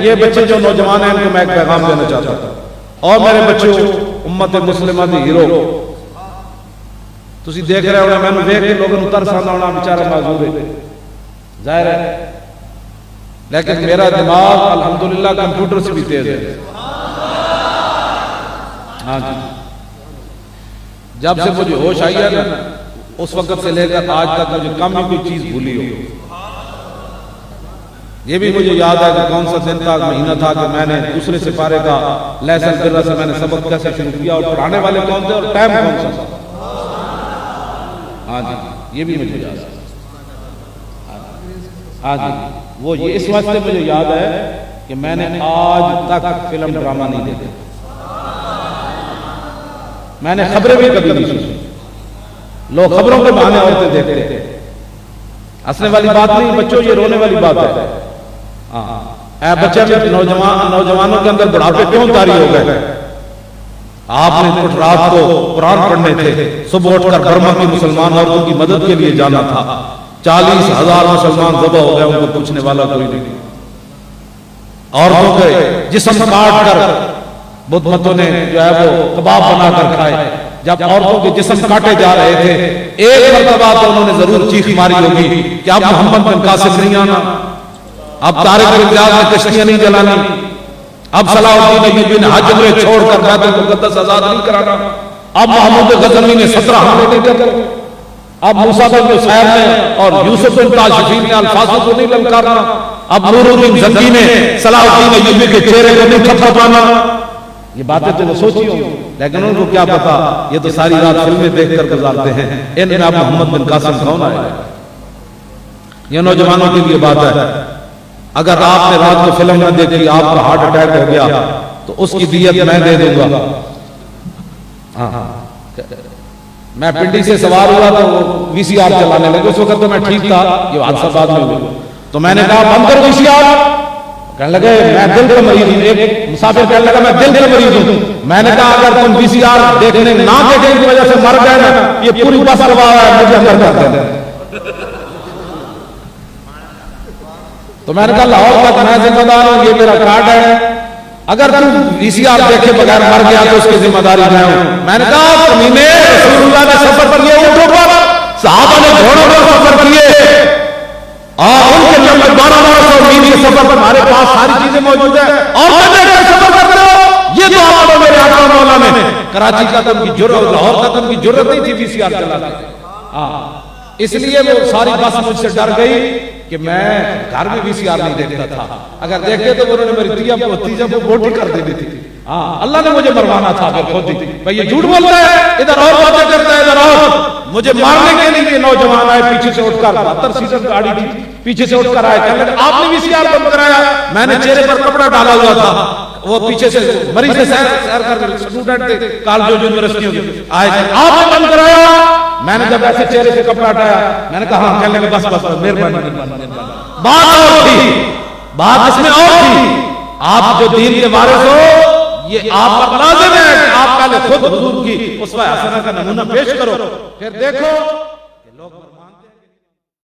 ये बच्चे जो नौजवान हैं इनको मैं एक पैगाम देना चाहता हूं। और मेरे बच्चों, उम्मत मुस्लिमा दी हीरो तुसी देख रहे हो, मैंने देख के लोगों तरस आना होना बेचारा माजूर है, जाहिर है, लेकिन मेरा दिमाग अल्हम्दुलिल्लाह कंप्यूटर से भी तेज है। हाँ जी, जब से मुझे होश आई है ना, उस वक्त से लेकर आज तक मुझे कम ही कोई चीज भूली हो। ये भी मुझे याद है कि कौन सा दिन था, महीना था कि मैंने दूसरे सिपारे का लहसन बिर्रा से मैंने सबक कैसे शुरू किया और पढ़ाने वाले कौन थे और टाइम कौन सा था। हाँ जी, ये भी मुझे याद है। हाँ जी, वो ये इस वास्ते मुझे याद है कि मैंने आज तक फिल्म ड्रामा नहीं देखा, मैंने खबरें भी कभी नहीं सुनी। लोग खबरों के बहाने औरतें देखते थे, हंसने वाली बात नहीं बच्चों, ये रोने वाली बात है। हाँ, बच्चे नौजवानों के अंदर बुढ़ापे क्यों तारी हो गए? आपने कुछ रात को कुरान पढ़ने थे, सुबह उठकर बर्मा की मुसलमान औरतों की मदद के लिए जाना था। 40,000 मुसलमान ज़बह हो गए, उनको पूछने वाला कोई नहीं। औरतों के जिस्म काट कर बुद्धमतों ने जो है वो कबाब बनाकर खाए। जब औरतों के जिस्म काटे जा रहे थे, एक मरतबा तो उन्होंने जरूर चीख मारी होगी कि अब मोहम्मद बिन कासिम नहीं आना, अब तारिक बिन ज़ियाद ने कश्तियां नहीं जलानी, अब सलाहुद्दीन अय्यूबी ने हज उम्रे छोड़कर बैतुल मुक़द्दस आजाद नहीं कराना, अब महमूद गज़नवी ने 17 हमले नहीं करने, अब मूसा बिन नुसैर ने और यूसुफ बिन ताशिफीन ने अल्फाज़ को नहीं ललकारना, अब नूरुद्दीन ज़ंगी ने सलाहुद्दीन अय्यूबी के चेहरे को नहीं थपथपाना। ये बातें तो सोची हो, लेकिन उनको क्या पता, ये तो सारी रात फिल्में देखकर गुजारते हैं। इनमें अब मोहम्मद बिन कासिम कौन आए? ये नौजवानों के लिए बात है। अगर आपने रात को फिल्म न देखी, आपका हार्ट अटैक हो गया, तो उसकी दियत मैं दे दूंगा। हाँ, मैं पिंडी से सवार हुआ तो VCR चलाने लगे, उस वक्त तो मैं ठीक था, ये हादसा बाद में हुआ। तो मैंने कहा बंद करो VCR। कहने लगे मैं दिल का मरीज हूं। एक मुसाफिर कहने लगा मैं दिल का मरीज हूं। मैंने कहा अगर तुम VCR देखने ना देखने की वजह से मर गए ना, ये पूरी बस करवा है, मुझे अंदर कर देना। तो मैंने कहा लाहौर तक मैं जिम्मेदार हूं, ये मेरा कार्ड है, अगर तुम VCR देखे बगैर मर गया तो उसकी जिम्मेदारी मैं हूं। मैंने कहा कमीने, रसूलुल्लाह ने सफर किए ऊंटों पर, सहाबा ने घोड़ों पर सफर किए, और उनके लिए 1200 मील के सफर पर हमारे पास सारी चीजें मौजूद है, और मैंने सफर करते हो। ये तो आपको मेरे आका मौला ने कराची का तक की जुर्रत, लाहौर का तक की जुर्रत नहीं थी VCR चलाने। हाँ, इसलिए वो सारी बस मुझसे डर गई कि मैं घर में VCR नहीं देखता था। अगर देखते तो उन्होंने मेरी तीजा को बोटी कर देनी थी। हाँ, अल्लाह ने मुझे मरवाना था फिर खुद ही। भाई ये झूठ बोलता है, इधर और बातें करता है, इधर और मुझे मारने के लिए नौजवान आए पीछे से उठकर, 72 सीटर गाड़ी थी, पीछे से उठकर आए, कहने लगे आपने VCR बंद कराया। मैंने चेहरे पर कपड़ा डाला हुआ था, वो पीछे से मरीज से सैर कर स्टूडेंट थे कॉलेज यूनिवर्सिटियों के, आए आपने बंद कराया। मैंने जब ऐसे चेहरे से कपड़ा हटाया, मैंने कहा हाँ, कहने लगे बस बस मेहरबानी। बात और थी, बात इसमें और थी, आप जो दीन के वारिस हो, ये आप पर लाज़िम है कि आप पहले खुद हुजूर की उसवा हसना का नमूना पेश करो, फिर देखो